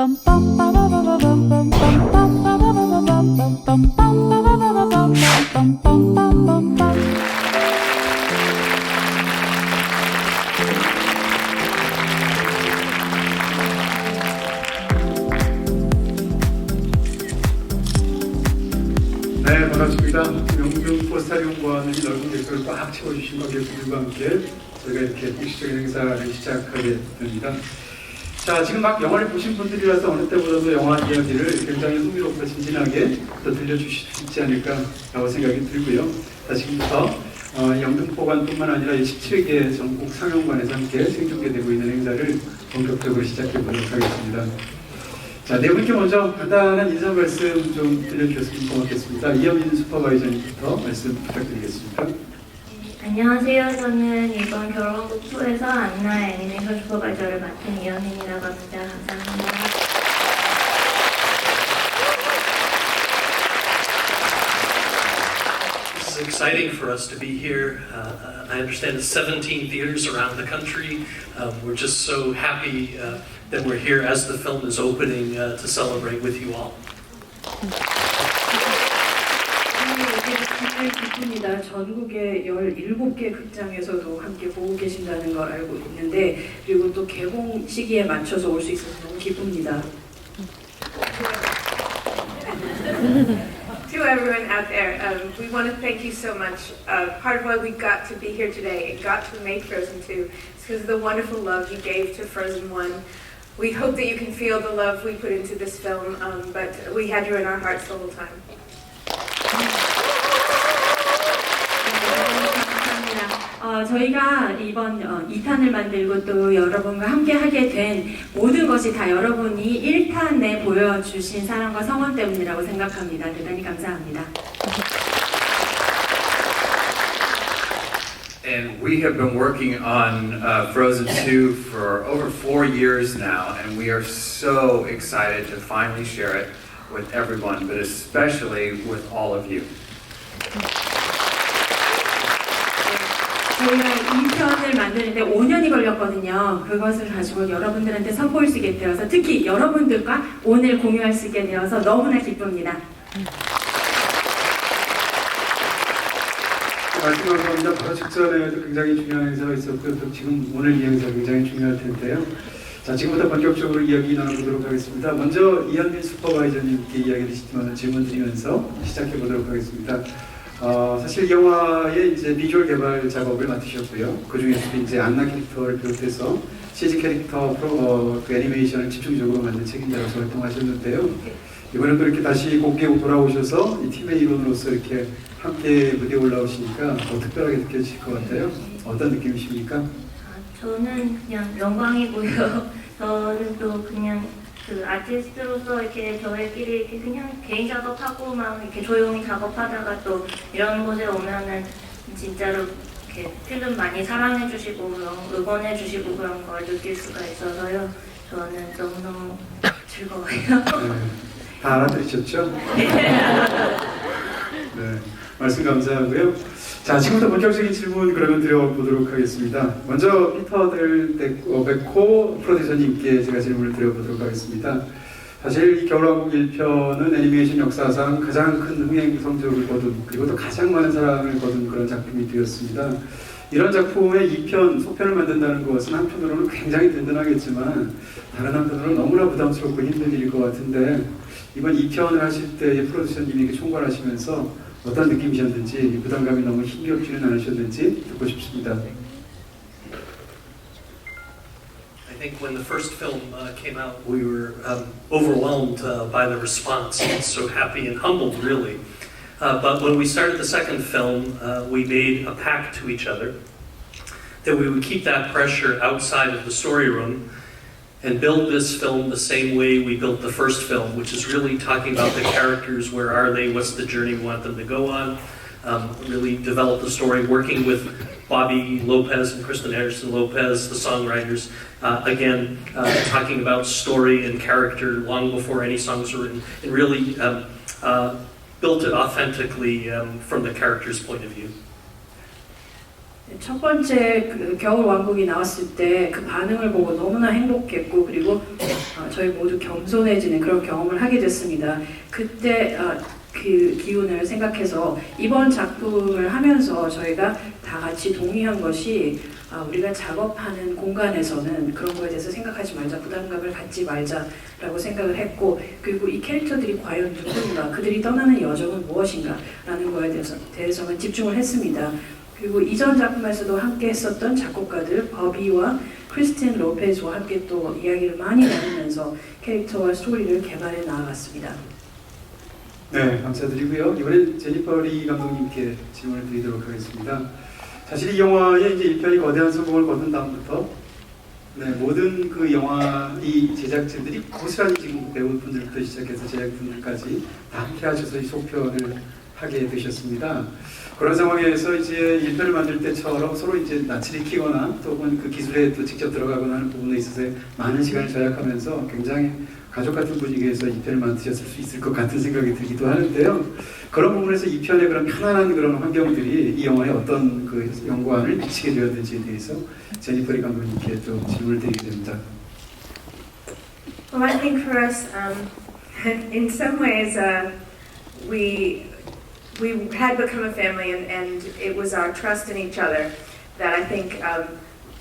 네, 반갑습니다. 명동 포스타리움관의 넓은 객석을 꽉 채워주신 관객분들과 함께 저희가 이렇게 공식적인 행사를 시작하게 됩니다. 자, 지금 막 영화를 보신 분들이라서 어느 때보다도 영화 이야기를 굉장히 흥미롭고 진진하게 또 들려주실 수 있지 않을까라고 생각이 들고요. 자, 지금부터 영등포관뿐만 아니라 17개 전국 상영관에서 함께 생중계되고 있는 행사를 본격적으로 시작해 보도록 하겠습니다. 자, 네 분께 먼저 간단한 인사 말씀 좀 들려주셨으면 고맙겠습니다. 이현민 슈퍼바이저님부터 말씀 부탁드리겠습니다. 안녕하세요. 저는 이번 겨울왕국 2에서 안나 애니메이션 슈퍼바이저를 맡은 이현민이라고 합니다. 감사합니다. This is exciting for us to be here. I understand it's 17 theaters around the country. We're just so happy that we're here as the film is opening to celebrate with you all. 정말 기쁩니다. 전국의 17개 극장에서도 함께 보고 계신다는 걸 알고 있는데, 그리고 또 개봉 시기에 맞춰서 올 수 있어서 너무 기쁩니다. To everyone out there, we want to thank you so much. Part of why we got to be here today and got to make Frozen 2 is because of the wonderful love you gave to Frozen 1. We hope that you can feel the love we put into this film, but we had you in our hearts the whole time. 저희가 이번 2탄을 만들고 또 여러분과 함께 하게 된 모든 것이 다 여러분이 1탄에 보여주신 사랑과 성원 때문이라고 생각합니다. 대단히 감사합니다. And we have been working on Frozen 2 for over 4 years now, and we are so excited to finally share it with everyone, but especially with all of you. 저희가 2편을 만드는데 5년이 걸렸거든요. 그것을 가지고 여러분들한테 선보일 수 있게 되어서, 특히 여러분들과 오늘 공유할 수 있게 되어서 너무나 기쁩니다. 말씀 감사합니다. 바로 직전에도 굉장히 중요한 행사가 있었고요. 또 지금 오늘 이 행사 굉장히 중요할 텐데요. 자, 지금부터 본격적으로 이야기 나눠보도록 하겠습니다. 먼저 이현민 슈퍼바이저님께 이야기 드리지만 질문 드리면서 시작해 보도록 하겠습니다. 사실 이 영화의 이제 비주얼 개발 작업을 맡으셨고요. 그 중에서도 이제 안나 캐릭터를 비롯해서 CG 캐릭터 그 애니메이션을 집중적으로 만든 책임자로서 활동하셨는데요. 이번에 또 이렇게 다시 곱게 돌아오셔서 이 팀의 일원으로서 이렇게 함께 무대에 올라오시니까 더 특별하게 느껴지실 것 같아요. 어떤 느낌이십니까? 저는 그냥 영광이고요. 저는 또 그냥 그 아티스트로서 이렇게 저희끼리 이렇게 그냥 개인 작업하고 막 이렇게 조용히 작업하다가 또 이런 곳에 오면은 진짜로 이렇게 필름 많이 사랑해주시고 응원해주시고 그런 걸 느낄 수가 있어서요. 저는 너무너무 즐거워요. 네, 다 알아들으셨죠? 네, 말씀 감사하고요. 자, 지금부터 본격적인 질문 그러면 드려보도록 하겠습니다. 먼저 피터 델 베코 프로듀서님께 제가 질문을 드려보도록 하겠습니다. 사실 이 겨울왕국 1편은 애니메이션 역사상 가장 큰 흥행 성적을 거둔, 그리고 또 가장 많은 사랑을 거둔 그런 작품이 되었습니다. 이런 작품의 2편, 소편을 만든다는 것은 한편으로는 굉장히 든든하겠지만 다른 한편으로는 너무나 부담스럽고 힘든 일일 것 같은데, 이번 2편을 하실 때 프로듀서님에게 총괄하시면서 어떤 느낌이셨는지, 부담감이 너무 힘겹지는 않으셨는지 듣고 싶습니다. I think when the first film came out, we were overwhelmed by the response and so happy and humbled, really. But when we started the second film, we made a pact to each other that we would keep that pressure outside of the story room and build this film the same way we built the first film, which is really talking about the characters, where are they, what's the journey we want them to go on, really develop the story, working with Bobby Lopez and Kristen Anderson Lopez, the songwriters, again, talking about story and character long before any songs were written, and really built it authentically from the character's point of view. 첫 번째 그 겨울 왕국이 나왔을 때 그 반응을 보고 너무나 행복했고 그리고 저희 모두 겸손해지는 그런 경험을 하게 됐습니다. 그때 그 기운을 생각해서 이번 작품을 하면서 저희가 다 같이 동의한 것이 우리가 작업하는 공간에서는 그런 거에 대해서 생각하지 말자, 부담감을 갖지 말자라고 생각을 했고 그리고 이 캐릭터들이 과연 누구인가, 그들이 떠나는 여정은 무엇인가 라는 거에 대해서만 집중을 했습니다. 그리고 이전 작품에서도 함께 했었던 작곡가들 버비와 크리스틴 로페즈와 함께 또 이야기를 많이 나누면서 캐릭터와 스토리를 개발해 나아갔습니다. 네, 감사드리고요. 이번엔 제니퍼 리 감독님께 질문을 드리도록 하겠습니다. 사실 이 영화의 이제 1편이 거대한 성공을 거둔 다음부터 모든 그 영화 이 제작진들이 고스란히 지금 배우분들부터 시작해서 제작진들까지 다 함께 하셔서 이 속편을 하게 되셨습니다. 그런 상황에서 이제 1편을 만들 때처럼 서로 이제 낯을 익히거나 또 혹은 그 기술에 또 직접 들어가거나 하는 부분에 있어서 많은 시간을 절약하면서 굉장히 가족 같은 분위기에서 2편을 만드셨을 수 있을 것 같은 생각이 들기도 하는데요. 그런 부분에서 2편의 그런 편안한 그런 환경들이 이 영화에 어떤 그 연관을 미치게 되었는지에 대해서 제니퍼 리 감독님께 좀 질문을 드리게 됩니다. Well, I think for us, in some ways, we had become a family, and it was our trust in each other that I think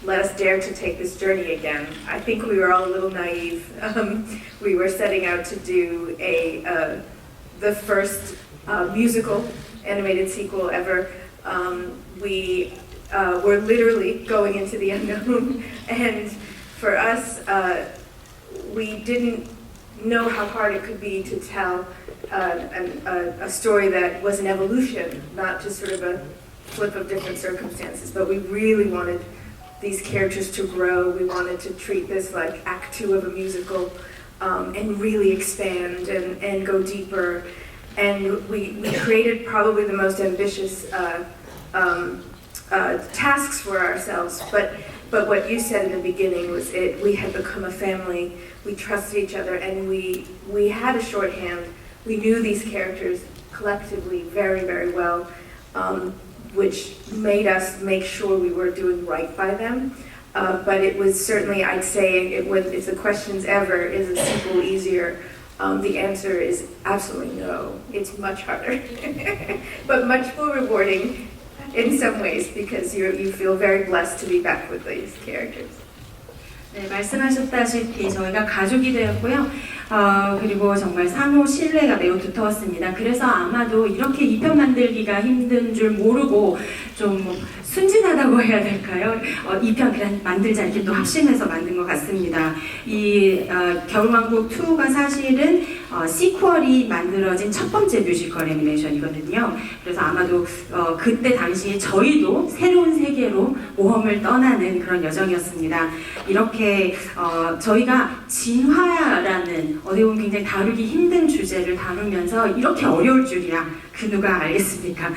let us dare to take this journey again. I think we were all a little naive. We were setting out to do the first musical animated sequel ever. We were literally going into the unknown, and for us, we didn't know how hard it could be to tell a story that was an evolution, not just sort of a flip of different circumstances, but we really wanted these characters to grow. We wanted to treat this like act 2 of a musical and really expand and go deeper. And we created probably the most ambitious tasks for ourselves. But what you said in the beginning was we had become a family, we trusted each other, and we had a shorthand. We knew these characters collectively very, very well, which made us make sure we were doing right by them. But it was certainly, I'd say, if the question's ever, is a sequel easier? The answer is absolutely no. It's much harder, but much more rewarding in some ways because you feel very blessed to be back with these characters. 네, 말씀하셨다시피 저희가 가족이 되었고요. 그리고 정말 상호 신뢰가 매우 두터웠습니다. 그래서 아마도 이렇게 2편 만들기가 힘든 줄 모르고 좀 순진하다고 해야 될까요? 2편 그냥 만들자 이렇게 또 합심해서 만든 것 같습니다. 이 겨울왕국 2가 사실은 시퀄이 만들어진 첫 번째 뮤지컬 애니메이션이거든요. 그래서 아마도 그때 당시에 저희도 새로운 세계로 모험을 떠나는 그런 여정이었습니다. 이렇게 저희가 진화라는 어떻게 보면 굉장히 다루기 힘든 주제를 다루면서 이렇게 어려울 줄이야 그 누가 알겠습니까?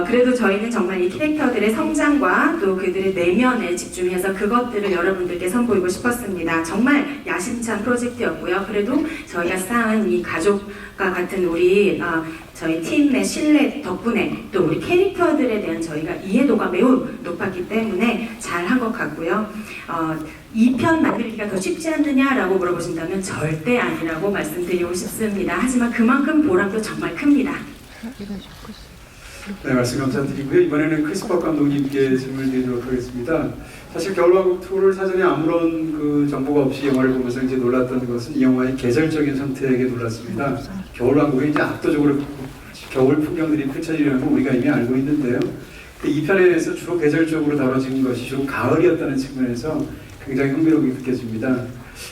그래도 저희는 정말 이 캐릭터들의 성장과 또 그들의 내면에 집중해서 그것들을 여러분들께 선보이고 싶었습니다. 정말 야심찬 프로젝트였고요. 그래도 저희가 쌓은 이 가족과 같은 우리 저희 팀의 신뢰 덕분에 또 우리 캐릭터들에 대한 저희가 이해도가 매우 높았기 때문에 잘한 것 같고요. 2편 만들기가 더 쉽지 않느냐라고 물어보신다면 절대 아니라고 말씀드리고 싶습니다. 하지만 그만큼 보람도 정말 큽니다. 네, 말씀 감사드리고요. 이번에는 크리스퍼 감독님께 질문을 드리도록 하겠습니다. 사실 겨울왕국 2를 사전에 아무런 그 정보가 없이 영화를 보면서 이제 놀랐던 것은 이 영화의 계절적인 선택에 놀랐습니다. 겨울왕국에 이제 압도적으로 겨울 풍경들이 펼쳐지려는 거 우리가 이미 알고 있는데요. 2편에서 주로 계절적으로 다뤄진 것이 주로 가을이었다는 측면에서 굉장히 흥미롭게 느껴집니다.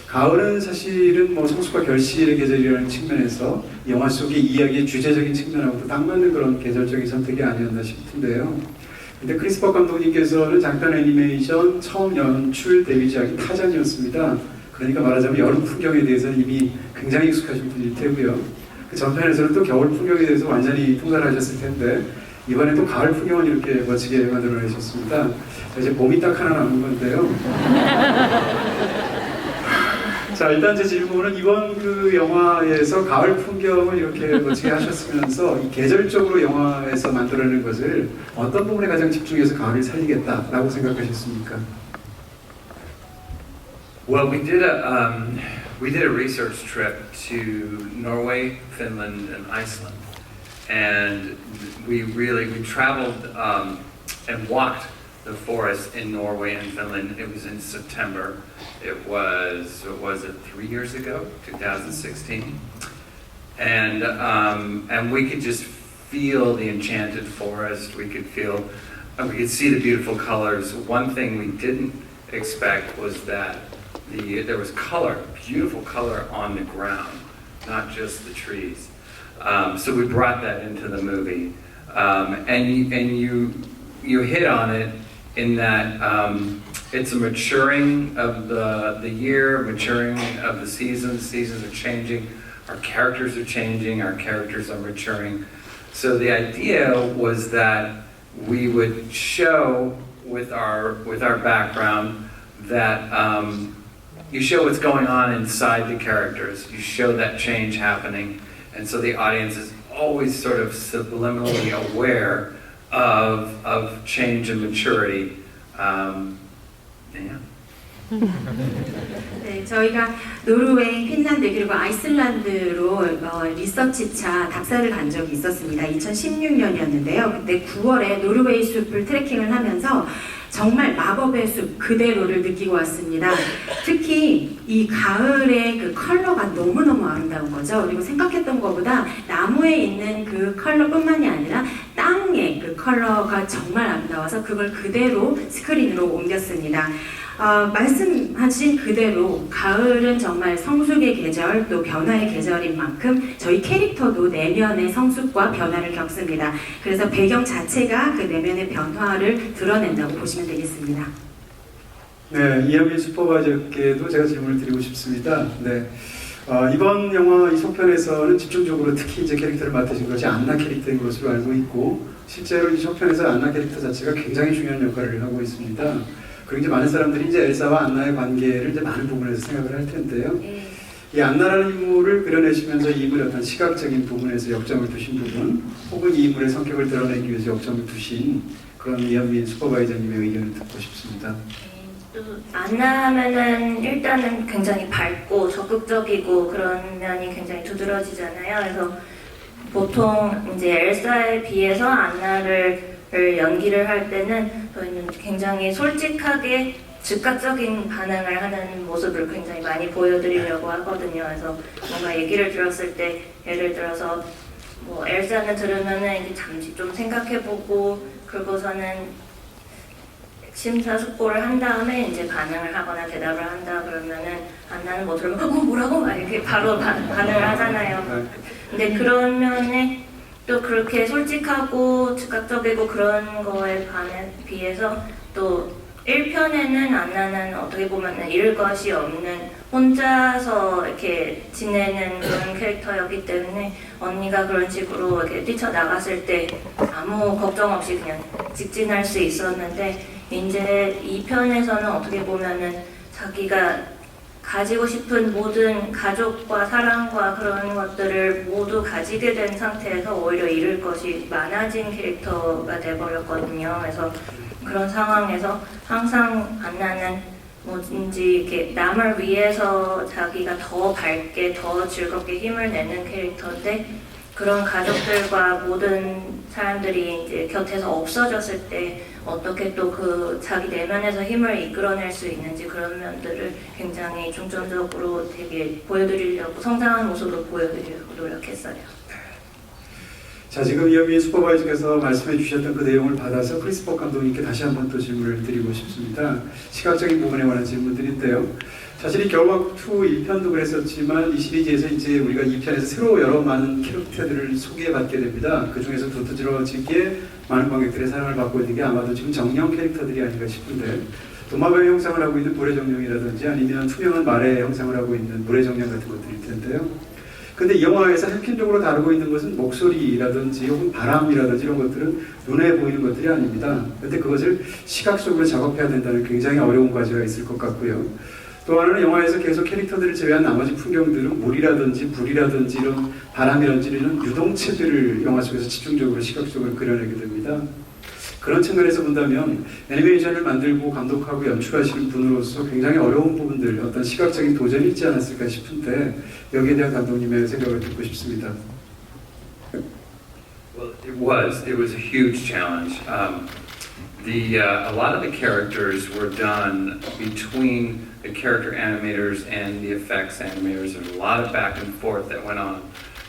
가을은 사실은 뭐 성숙과 결실의 계절이라는 측면에서 영화 속의 이야기의 주제적인 측면하고도 딱 맞는 그런 계절적인 선택이 아니었나 싶은데요. 근데 크리스퍼 감독님께서는 장편 애니메이션 처음 연출 데뷔작이 타잔이었습니다. 그러니까 말하자면 여름 풍경에 대해서는 이미 굉장히 익숙하신 분일 테고요. 그 전편에서는 또 겨울 풍경에 대해서 완전히 통달을 하셨을 텐데 이번에 또 가을 풍경을 이렇게 멋지게 만들어내셨습니다. 이제 봄이 딱 하나 남은 건데요. 자, 일단 제 질문은 이번 그 영화에서 가을 풍경을 이렇게 멋지게 하셨으면서 이 계절적으로 영화에서 만들어내는 것을 어떤 부분에 가장 집중해서 가을을 살리겠다라고 생각하셨습니까? Well, we did a research trip to Norway, Finland, and Iceland, and we traveled and walked the forest in Norway and Finland. It was in September. It was 3 years ago, 2016, and we could just feel the enchanted forest. We could see the beautiful colors. One thing we didn't expect was that there was color, beautiful color on the ground, not just the trees. So we brought that into the movie, and you hit on it in that it's a maturing of the year, maturing of the seasons. Seasons are changing, our characters are changing, our characters are maturing. So the idea was that we would show with our background that you show what's going on inside the characters. You show that change happening, and so the audience is always sort of subliminally aware of change and maturity. Yeah. 네, 저희가 노르웨이, 핀란드 그리고 아이슬란드로 리서치차 답사를 간 적이 있었습니다. 2016년이었는데요. 그때 9월에 노르웨이 숲을 트레킹을 하면서 정말 마법의 숲 그대로를 느끼고 왔습니다. 특히 이 가을의 그 컬러가 너무너무 아름다운 거죠. 그리고 생각했던 것보다 나무에 있는 그 컬러뿐만이 아니라 땅의 그 컬러가 정말 아름다워서 그걸 그대로 스크린으로 옮겼습니다. 말씀하신 그대로 가을은 정말 성숙의 계절 또 변화의 계절인 만큼 저희 캐릭터도 내면의 성숙과 변화를 겪습니다. 그래서 배경 자체가 그 내면의 변화를 드러낸다고 보시면 되겠습니다. 네, 이현민 슈퍼바이저께도 제가 질문을 드리고 싶습니다. 네, 이번 영화 이 속편에서는 집중적으로 특히 이제 캐릭터를 맡으신 것이 안나 캐릭터인 것으로 알고 있고 실제로 이 속편에서 안나 캐릭터 자체가 굉장히 중요한 역할을 하고 있습니다. 그리고 이제 많은 사람들이 이제 엘사와 안나의 관계를 이제 많은 부분에서 생각을 할 텐데요. 이 안나라는 인물을 그려내시면서 이 인물의 어떤 시각적인 부분에서 역점을 두신 부분, 혹은 이 인물의 성격을 드러내기 위해서 역점을 두신 그런 이현민 슈퍼바이저님의 의견을 듣고 싶습니다. 또 안나 하면은 일단은 굉장히 밝고 적극적이고 그런 면이 굉장히 두드러지잖아요. 그래서 보통 이제 엘사에 비해서 안나를 연기를 할 때는 저희는 굉장히 솔직하게 즉각적인 반응을 하는 모습을 굉장히 많이 보여드리려고 하거든요. 그래서 뭔가 얘기를 들었을 때 예를 들어서 뭐 엘사는 들으면은 이제 잠시 좀 생각해보고 그러고서는 심사숙고를 한 다음에 이제 반응을 하거나 대답을 한다 그러면은 안나는 뭐 들으면 뭐라고 막 이렇게 바로 반응을 하잖아요. 근데 그런 면에 또 그렇게 솔직하고 즉각적이고 그런 거에 비해서 또 1편에는 안나는 어떻게 보면 잃을 것이 없는 혼자서 이렇게 지내는 그런 캐릭터였기 때문에 언니가 그런 식으로 이렇게 뛰쳐나갔을 때 아무 걱정 없이 그냥 직진할 수 있었는데 이제 2편에서는 어떻게 보면은 자기가 가지고 싶은 모든 가족과 사랑과 그런 것들을 모두 가지게 된 상태에서 오히려 잃을 것이 많아진 캐릭터가 돼버렸거든요. 그래서 그런 상황에서 항상 안나는 뭐든지 이렇게 남을 위해서 자기가 더 밝게 더 즐겁게 힘을 내는 캐릭터인데 그런 가족들과 모든 사람들이 이제 곁에서 없어졌을 때 어떻게 또 그 자기 내면에서 힘을 이끌어낼 수 있는지 그런 면들을 굉장히 중점적으로 되게 보여드리려고 성장한 모습으로 보여드리려고 노력했어요. 자, 지금 이현민 슈퍼바이저께서 말씀해 주셨던 그 내용을 받아서 크리스포 감독님께 다시 한번 또 질문을 드리고 싶습니다. 시각적인 부분에 관한 질문들인데요. 사실 이 겨울왕국 2 1편도 그랬었지만 이 시리즈에서 이제 우리가 2편에서 새로 여러 많은 캐릭터들을 소개받게 됩니다. 그 중에서 두드러지게 많은 관객들의 사랑을 받고 있는 게 아마도 지금 정령 캐릭터들이 아닌가 싶은데 도마뱀의 형상을 하고 있는 물의 정령이라든지 아니면 투명한 말의 형상을 하고 있는 물의 정령 같은 것들일 텐데요. 근데 이 영화에서 핵심적으로 다루고 있는 것은 목소리라든지 혹은 바람이라든지 이런 것들은 눈에 보이는 것들이 아닙니다. 근데 그것을 시각적으로 작업해야 된다는 굉장히 어려운 과제가 있을 것 같고요. 또 하나는 영화에서 계속 캐릭터들을 제외한 나머지 풍경들은 물이라든지 불이라든지 이런 바람이라든지 이런 유동체들을 영화 속에서 집중적으로 시각적으로 그려내게 됩니다. 그런 측면에서 본다면 애니메이션을 만들고 감독하고 연출하시는 분으로서 굉장히 어려운 부분들, 어떤 시각적인 도전이 있지 않았을까 싶은데 여기에 대한 감독님의 생각을 듣고 싶습니다. Well, it was a huge challenge. A lot of the characters were done between the character animators and the effects animators. There's a lot of back and forth that went on.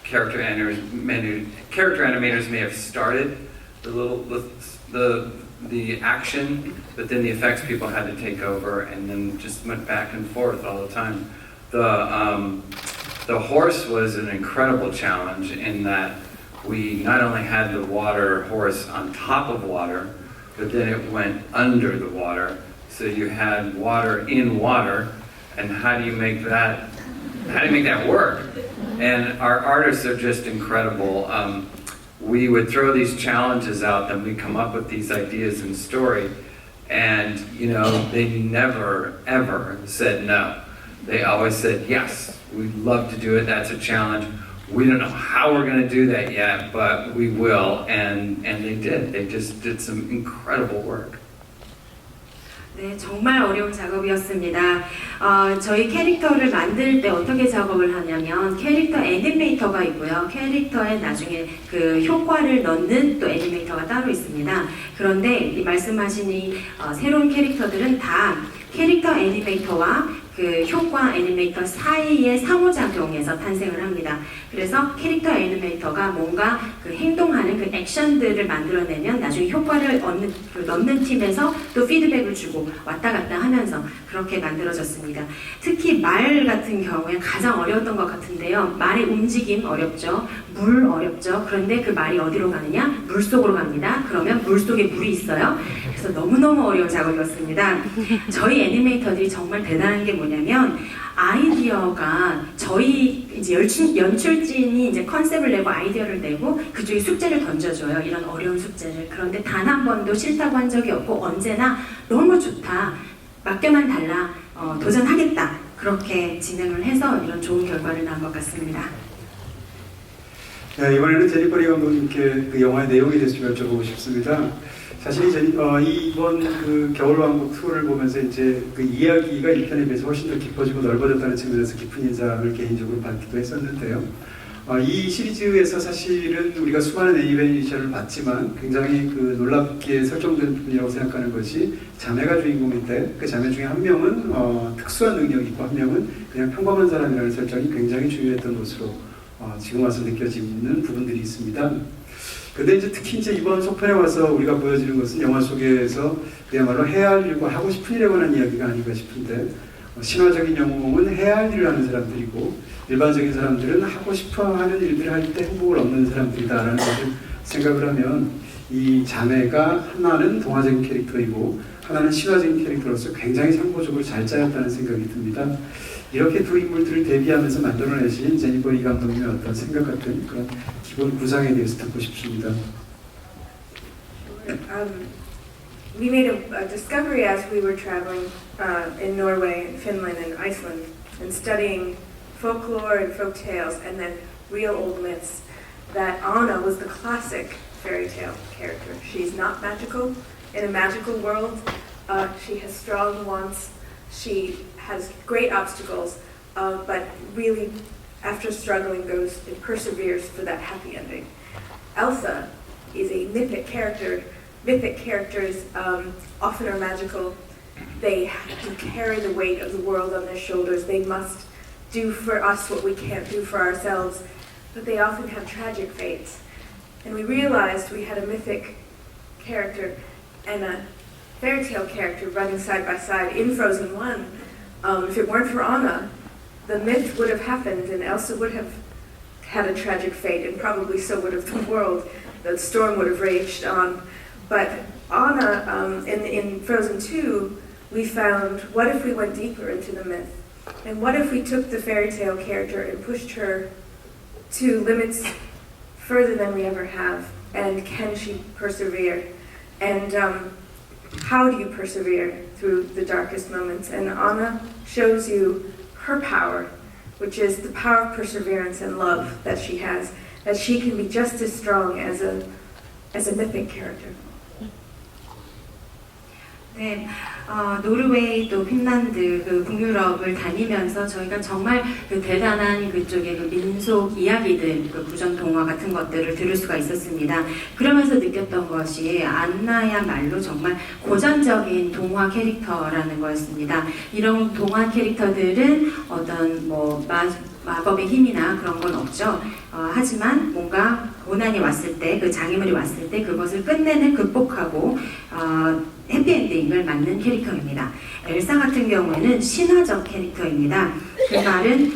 Character animators may have started the action, but then the effects people had to take over, and then just went back and forth all the time. The horse was an incredible challenge in that we not only had the water horse on top of water, but then it went under the water. So you had water in water, and how do you make that work? And our artists are just incredible. We would throw these challenges out, and we'd come up with these ideas and story, and they never ever said no. They always said yes. We'd love to do it. That's a challenge. We don't know how we're going to do that yet, but we will. And they did. They just did some incredible work. 네, 정말 어려운 작업이었습니다. 저희 캐릭터를 만들 때 어떻게 작업을 하냐면 캐릭터 애니메이터가 있고요. 캐릭터에 나중에 그 효과를 넣는 또 애니메이터가 따로 있습니다. 그런데 이 말씀하신 이 새로운 캐릭터들은 다 캐릭터 애니메이터와 그 효과 애니메이터 사이의 상호작용에서 탄생을 합니다. 그래서 캐릭터 애니메이터가 뭔가 그 행동하는 그 액션들을 만들어내면 나중에 효과를 넣는 팀에서 또 피드백을 주고 왔다 갔다 하면서 그렇게 만들어졌습니다. 특히 말 같은 경우에 가장 어려웠던 것 같은데요. 말의 움직임 어렵죠. 물 어렵죠. 그런데 그 말이 어디로 가느냐? 물 속으로 갑니다. 그러면 물 속에 물이 있어요. 그래서 너무너무 어려운 작업이었습니다. 저희 애니메이터들이 정말 대단한 게 뭐냐면 아이디어가 저희 이제 연출진이 이제 컨셉을 내고 아이디어를 내고 그쪽에 숙제를 던져줘요. 이런 어려운 숙제를. 그런데 단 한 번도 싫다고 한 적이 없고 언제나 너무 좋다. 맡겨만 달라. 도전하겠다. 그렇게 진행을 해서 이런 좋은 결과를 낳은 것 같습니다. 네, 이번에는 제니퍼 리 감독님께 그 영화의 내용에 대해서 좀 여쭤보고 싶습니다. 사실 이번 그 겨울왕국 2를 보면서 이제 그 이야기가 1편에 비해서 훨씬 더 깊어지고 넓어졌다는 측면에서 깊은 인상을 개인적으로 받기도 했었는데요. 이 시리즈에서 사실은 우리가 수많은 애니메이션을 봤지만 굉장히 그 놀랍게 설정된 부분이라고 생각하는 것이 자매가 주인공인데 그 자매 중에 한 명은 특수한 능력이 있고 한 명은 그냥 평범한 사람이라는 설정이 굉장히 중요했던 것으로 지금 와서 느껴지는 부분들이 있습니다. 근데 이제 특히 이제 이번 속편에 와서 우리가 보여지는 것은 영화 속에서 그야말로 해야 할 일과 하고 싶은 일에 관한 이야기가 아닌가 싶은데 신화적인 영웅은 해야 할 일을 하는 사람들이고 일반적인 사람들은 하고 싶어 하는 일들을 할 때 행복을 얻는 사람들이다라는 것을 생각을 하면 이 자매가 하나는 동화적인 캐릭터이고 하나는 신화적인 캐릭터로서 굉장히 상호적으로 잘 짜였다는 생각이 듭니다. 이렇게 두 인물들을 대비하면서 만들어내신 제니퍼 리 감독님의 어떤 생각 같은 그런 기본 구상에 대해서 듣고 싶습니다. We made a discovery as we were traveling in Norway and Finland and Iceland and studying folklore and folk tales and then real old myths that Anna was the classic fairy tale character. She's not magical in a magical world. She has strong wants. She has great obstacles, but really, after struggling, goes and perseveres for that happy ending. Elsa is a mythic character. Mythic characters often are magical. They have to carry the weight of the world on their shoulders. They must do for us what we can't do for ourselves, but they often have tragic fates. And we realized we had a mythic character and a fairy tale character running side by side in Frozen 1. If it weren't for Anna, the myth would have happened and Elsa would have had a tragic fate, and probably so would have the world. The storm would have raged on. But Anna, in Frozen 2, we found, what if we went deeper into the myth? And what if we took the fairy tale character and pushed her to limits further than we ever have? And can she persevere? And how do you persevere through the darkest moments? And Anna shows you her power, which is the power of perseverance and love that she has, that she can be just as strong as a mythic character. 네, 노르웨이 또 핀란드 그 북유럽을 다니면서 저희가 정말 그 대단한 그쪽의 그 민속 이야기들, 그 구전 동화 같은 것들을 들을 수가 있었습니다. 그러면서 느꼈던 것이 안나야말로 정말 고전적인 동화 캐릭터라는 거였습니다. 이런 동화 캐릭터들은 어떤 뭐 마법의 힘이나 그런 건 없죠. 하지만 뭔가 고난이 왔을 때, 그 장애물이 왔을 때 그것을 끝내는 극복하고 해피엔딩을 맞는 캐릭터입니다. 엘사 같은 경우에는 신화적 캐릭터입니다. 그 말은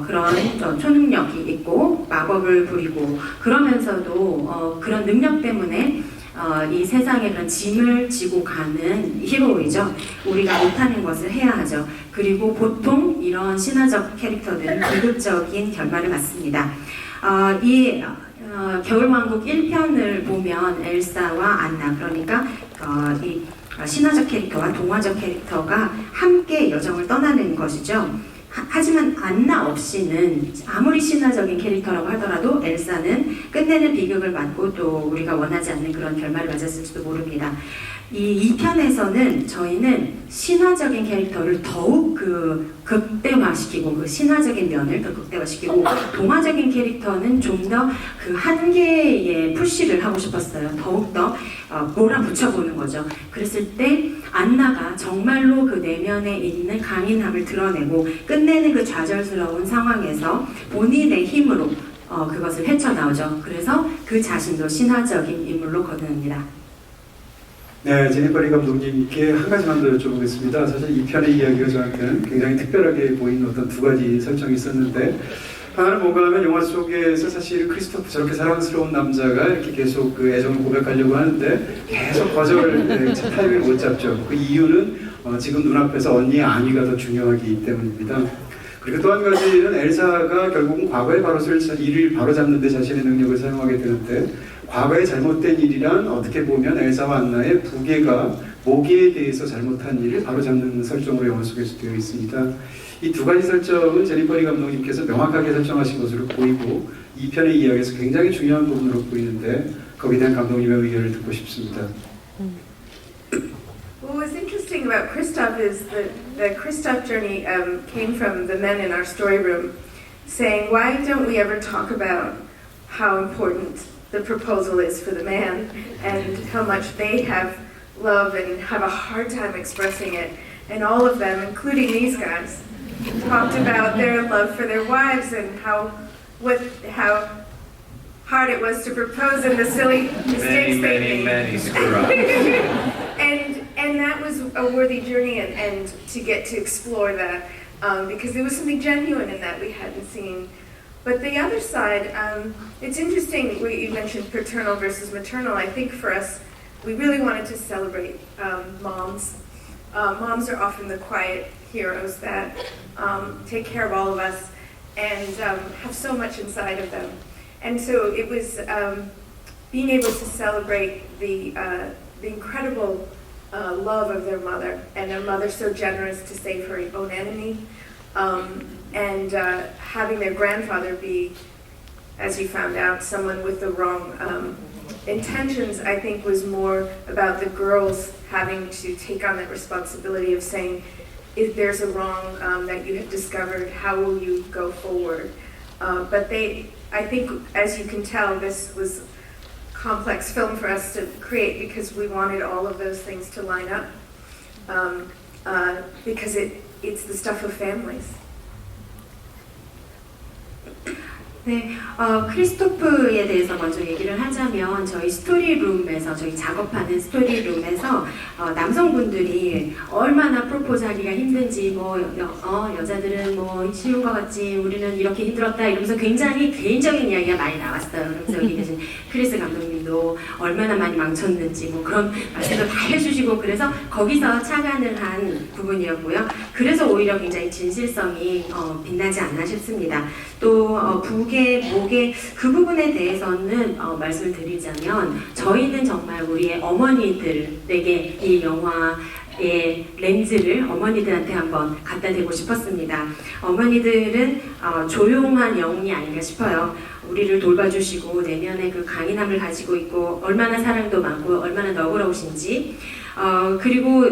그런 초능력이 있고 마법을 부리고 그러면서도 그런 능력 때문에 이 세상에 그런 짐을 지고 가는 히로이죠. 우리가 못하는 것을 해야 하죠. 그리고 보통 이런 신화적 캐릭터들은 비극적인 결말을 맞습니다. 이 겨울왕국 1편을 보면 엘사와 안나, 그러니까 이 신화적 캐릭터와 동화적 캐릭터가 함께 여정을 떠나는 것이죠. 하지만 안나 없이는 아무리 신화적인 캐릭터라고 하더라도 엘사는 끝내는 비극을 맞고 또 우리가 원하지 않는 그런 결말을 맞았을지도 모릅니다. 이 2편에서는 저희는 신화적인 캐릭터를 더욱 극대화시키고 그 신화적인 면을 더 극대화시키고 동화적인 캐릭터는 좀 더 그 한계에 푸시를 하고 싶었어요. 더욱더 몰아붙여보는 거죠. 그랬을 때 안나가 정말로 그 내면에 있는 강인함을 드러내고 끝내는 그 좌절스러운 상황에서 본인의 힘으로 그것을 헤쳐나오죠. 그래서 그 자신도 신화적인 인물로 거듭납니다. 네, 제니퍼리 감독님께 한 가지만 더 여쭤보겠습니다. 사실 이 편의 이야기가 저한테는 굉장히 특별하게 보이는 어떤 두 가지 설정이 있었는데, 하나는 뭔가 하면 영화 속에서 사실 크리스토프 저렇게 사랑스러운 남자가 이렇게 계속 그 애정을 고백하려고 하는데 계속 거절 타이밍을 못 잡죠. 그 이유는 지금 눈앞에서 언니의 안위가 더 중요하기 때문입니다. 그리고 또 한 가지는 엘사가 결국은 과거의 일을 바로잡는 데 자신의 능력을 사용하게 되는데, 과거의 잘못된 일이란 어떻게 보면 엘사와 안나의 부계가 모기에 대해서 잘못한 일을 바로잡는 설정으로 영화 속에서 되어 있습니다. 이 두 가지 설정은 제니퍼리 감독님께서 명확하게 설정하신 것으로 보이고 이 편의 이야기에서 굉장히 중요한 부분으로 보이는데, 거기에 대한 감독님의 의견을 듣고 싶습니다. What was interesting about Kristoff is that the Kristoff journey came from the men in our story room saying, why don't we ever talk about how important the proposal is for the man and how much they have love and have a hard time expressing it. And all of them, including these guys, talked about their love for their wives and how hard it was to propose and the silly mistakes they made. Many screw-ups. And that was a worthy journey and to get to explore that because there was something genuine in that we hadn't seen. But the other side, it's interesting, you mentioned paternal versus maternal. I think for us, we really wanted to celebrate moms. Moms are often the quiet heroes that take care of all of us and have so much inside of them. And so it was being able to celebrate the incredible love of their mother, and their mother so generous to save her own enemy, and having their grandfather be, as you found out, someone with the wrong intentions, I think was more about the girls having to take on that responsibility of saying, if there's a wrong that you have discovered, how will you go forward? But I think, as you can tell, this was complex film for us to create because we wanted all of those things to line up because it's the stuff of families. 네, 크리스토프에 대해서 먼저 얘기를 하자면 저희 스토리룸에서, 저희 작업하는 스토리룸에서 남성분들이 얼마나 프로포즈 하기가 힘든지, 여자들은 쉬운 것 같지, 우리는 이렇게 힘들었다 이러면서 굉장히 개인적인 이야기가 많이 나왔어요. 그래서 여기 계신 크리스 감독님도 얼마나 많이 망쳤는지 그런 말씀도 다 해주시고, 그래서 거기서 착안을 한 부분이었고요. 그래서 오히려 굉장히 진실성이 빛나지 않나 싶습니다. 또 북의 목의 그 부분에 대해서는 말씀을 드리자면 저희는 정말 우리의 어머니들에게 이 영화의 렌즈를 어머니들한테 한번 갖다 대고 싶었습니다. 어머니들은 조용한 영웅이 아닌가 싶어요. 우리를 돌봐주시고 내면의 그 강인함을 가지고 있고 얼마나 사랑도 많고 얼마나 너그러우신지 그리고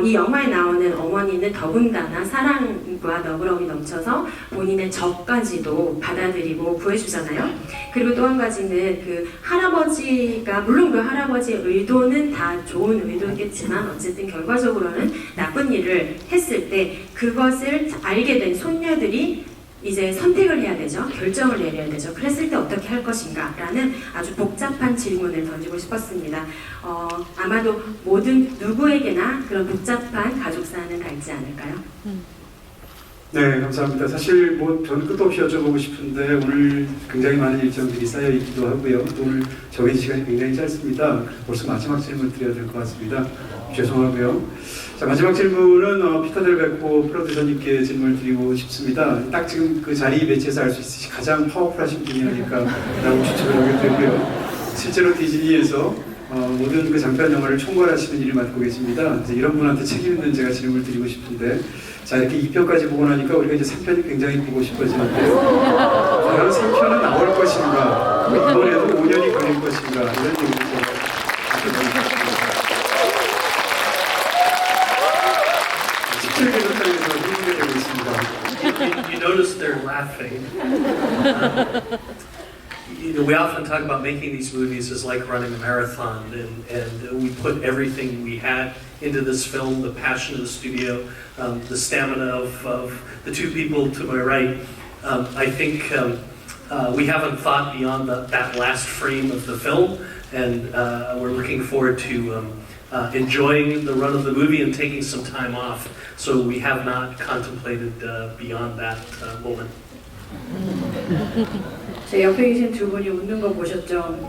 이 영화에 나오는 어머니는 더군다나 사랑과 너그러움이 넘쳐서 본인의 적까지도 받아들이고 구해주잖아요. 그리고 또 한 가지는 그 할아버지가 물론 그 할아버지의 의도는 다 좋은 의도겠지만 어쨌든 결과적으로는 나쁜 일을 했을 때 그것을 알게 된 손녀들이 이제 선택을 해야 되죠. 결정을 내려야 되죠. 그랬을 때 어떻게 할 것인가 라는 아주 복잡한 질문을 던지고 싶었습니다. 아마도 모든 누구에게나 그런 복잡한 가족사는 다 있지 않을까요? 네, 감사합니다. 사실 뭐 저는 끝도 없이 여쭤보고 싶은데 오늘 굉장히 많은 일정들이 쌓여 있기도 하고요. 또 오늘 정해진 시간이 굉장히 짧습니다. 벌써 마지막 질문 드려야 될 것 같습니다. 죄송하고요. 자, 마지막 질문은 피터 델 베코 프로듀서님께 질문을 드리고 싶습니다. 딱 지금 그 자리 매치에서 알 수 있으시 가장 파워풀하신 분이 아닐까라고 추측을 하게 되고요. 실제로 디즈니에서 모든 그 장편 영화를 총괄하시는 일을 맡고 계십니다. 이제 이런 분한테 책임 있는 제가 질문을 드리고 싶은데, 자 이렇게 2편까지 보고 나니까 우리가 이제 3편이 굉장히 보고 싶어지는데, 과연 3편은 나올 것인가? 이번에도 5년이 걸릴 것인가? 이런 얘기를 제가 17개 전장에서 흥미가 되고 있습니다. You notice they're laughing. We often talk about making these movies as like running a marathon, and we put everything we had into this film, the passion of the studio, the stamina of the two people to my right. I think we haven't thought beyond that last frame of the film, and we're looking forward to enjoying the run of the movie and taking some time off. So we have not contemplated beyond that moment. 제 옆에 계신 두 분이 웃는 거 보셨죠?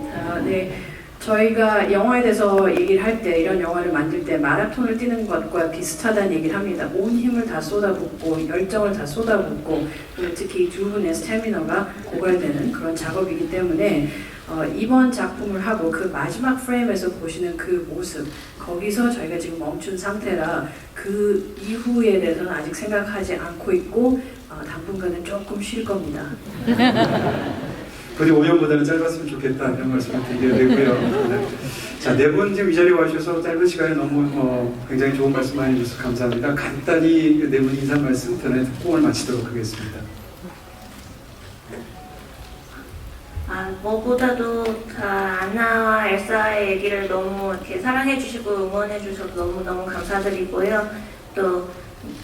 네. 저희가 영화에 대해서 얘기를 할 때, 이런 영화를 만들 때 마라톤을 뛰는 것과 비슷하다는 얘기를 합니다. 온 힘을 다 쏟아붓고 열정을 다 쏟아붓고, 특히 두 분의 스태미너가 고갈되는 그런 작업이기 때문에 이번 작품을 하고 그 마지막 프레임에서 보시는 그 모습, 거기서 저희가 지금 멈춘 상태라 그 이후에 대해서는 아직 생각하지 않고 있고 당분간은 조금 쉴 겁니다. 부디 5년보다는 짧았으면 좋겠다 이런 말씀을 드려야 되고요. 네. 자, 네 분 지금 이 자리에 와주셔서 짧은 시간에 너무 굉장히 좋은 말씀 많이 해주셔서 감사합니다. 간단히 네 분 인사 말씀 전해듣고 오늘 마치도록 하겠습니다. 무엇보다도 안나와 엘사의 얘기를 너무 이렇게 사랑해주시고 응원해주셔서 너무너무 감사드리고요. 또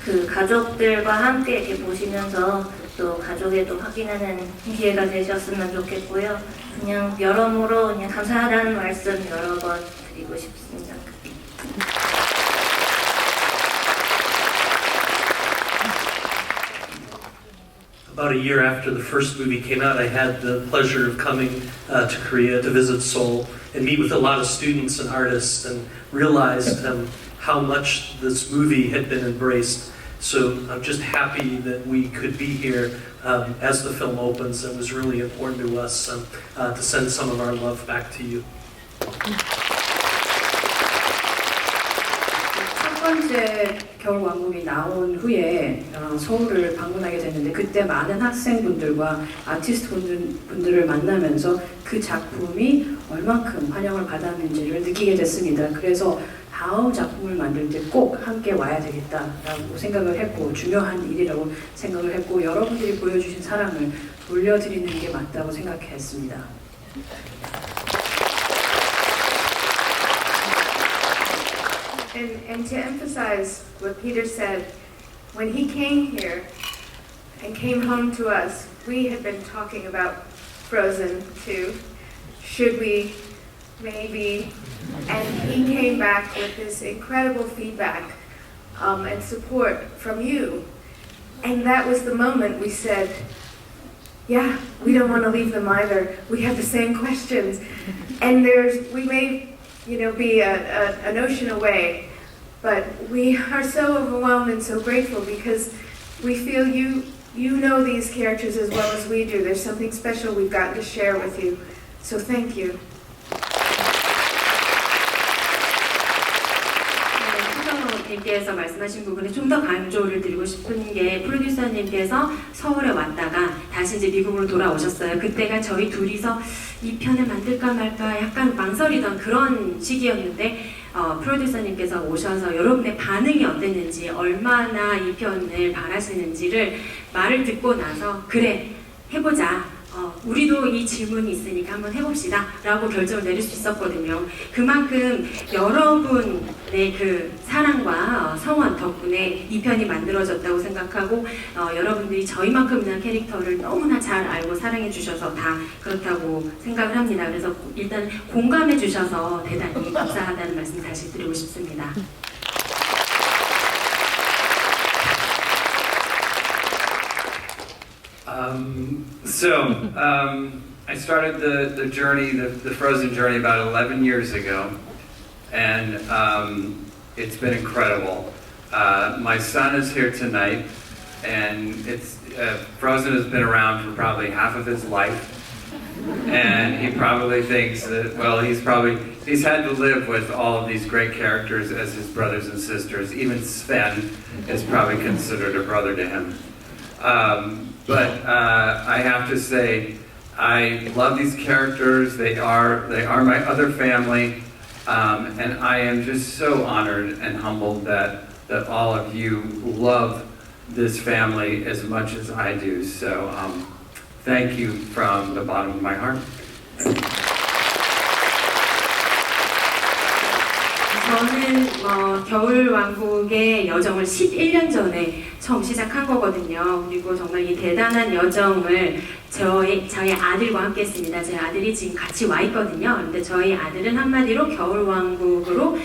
그 가족들과 함께 이렇게 보시면서 또 가족에도 확인하는 기회가 되셨으면 좋겠고요. 그냥 여러모로 그냥 감사하다는 말씀 여러 번 드리고 싶습니다. About a year after the first movie came out, I had the pleasure of coming to Korea to visit Seoul and meet with a lot of students and artists and realized how much this movie had been embraced. So I'm just happy that we could be here as the film opens. It was really important to us to send some of our love back to you. 첫 번째 겨울왕국이 나온 후에 서울을 방문하게 됐는데 그때 많은 학생분들과 아티스트 분들을 만나면서 그 작품이 얼만큼 환영을 받았는지를 느끼게 됐습니다. 그래서 다음 작품을 만들 때 꼭 함께 와야 되겠다라고 생각을 했고 중요한 일이라고 생각을 했고 여러분들이 보여주신 사랑을 돌려드리는 게 맞다고 생각했습니다. And to emphasize what Peter said, when he came here and came home to us, we had been talking about Frozen 2. Should we? Maybe. And he came back with this incredible feedback and support from you. And that was the moment we said, yeah, we don't want to leave them either. We have the same questions. And we may, be an ocean away, but we are so overwhelmed and so grateful because we feel you You know these characters as well as we do. There's something special we've gotten to share with you. So thank you. 님께서 말씀하신 부분에 좀 더 강조를 드리고 싶은 게 프로듀서님께서 서울에 왔다가 다시 이제 미국으로 돌아오셨어요. 그때가 저희 둘이서 이 편을 만들까 말까 약간 망설이던 그런 시기였는데 프로듀서님께서 오셔서 여러분의 반응이 어땠는지 얼마나 이 편을 바라시는지를 말을 듣고 나서 그래 해보자. 우리도 이 질문이 있으니까 한번 해봅시다 라고 결정을 내릴 수 있었거든요. 그만큼 여러분의 그 사랑과 성원 덕분에 이 편이 만들어졌다고 생각하고 여러분들이 저희만큼이나 캐릭터를 너무나 잘 알고 사랑해 주셔서 다 그렇다고 생각을 합니다. 그래서 일단 공감해 주셔서 대단히 감사하다는 말씀 다시 드리고 싶습니다. I started the journey, the Frozen journey, about 11 years ago, and it's been incredible. My son is here tonight, and Frozen has been around for probably half of his life, and he probably thinks that, well, he's had to live with all of these great characters as his brothers and sisters. Even Sven is probably considered a brother to him. But I have to say, I love these characters. They are my other family, and I am just so honored and humbled that all of you love this family as much as I do. So thank you from the bottom of my heart. 저는 겨울왕국의 여정을 11년 전에 처음 시작한 거거든요. 그리고 정말 이 대단한 여정을 저희 아들과 함께 했습니다. 제 아들이 지금 같이 와 있거든요. 그런데 저희 아들은 한마디로 겨울왕국으로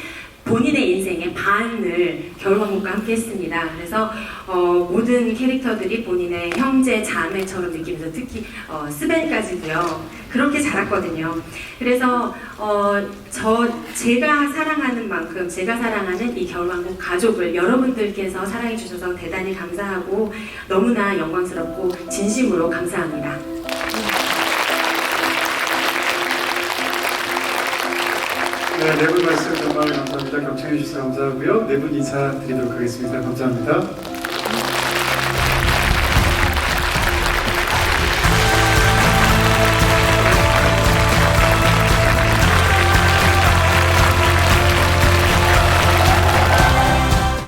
본인의 인생의 반을 겨울왕국과 함께 했습니다. 그래서 모든 캐릭터들이 본인의 형제, 자매처럼 느끼면서 특히 스벤까지도요. 그렇게 자랐거든요. 그래서 제가 사랑하는 만큼 제가 사랑하는 이 겨울왕국 가족을 여러분들께서 사랑해 주셔서 대단히 감사하고 너무나 영광스럽고 진심으로 감사합니다. 네, 네 분 말씀 정말 감사합니다. 경청해 주셔서 감사하고요. 네 분 인사드리도록 하겠습니다. 감사합니다.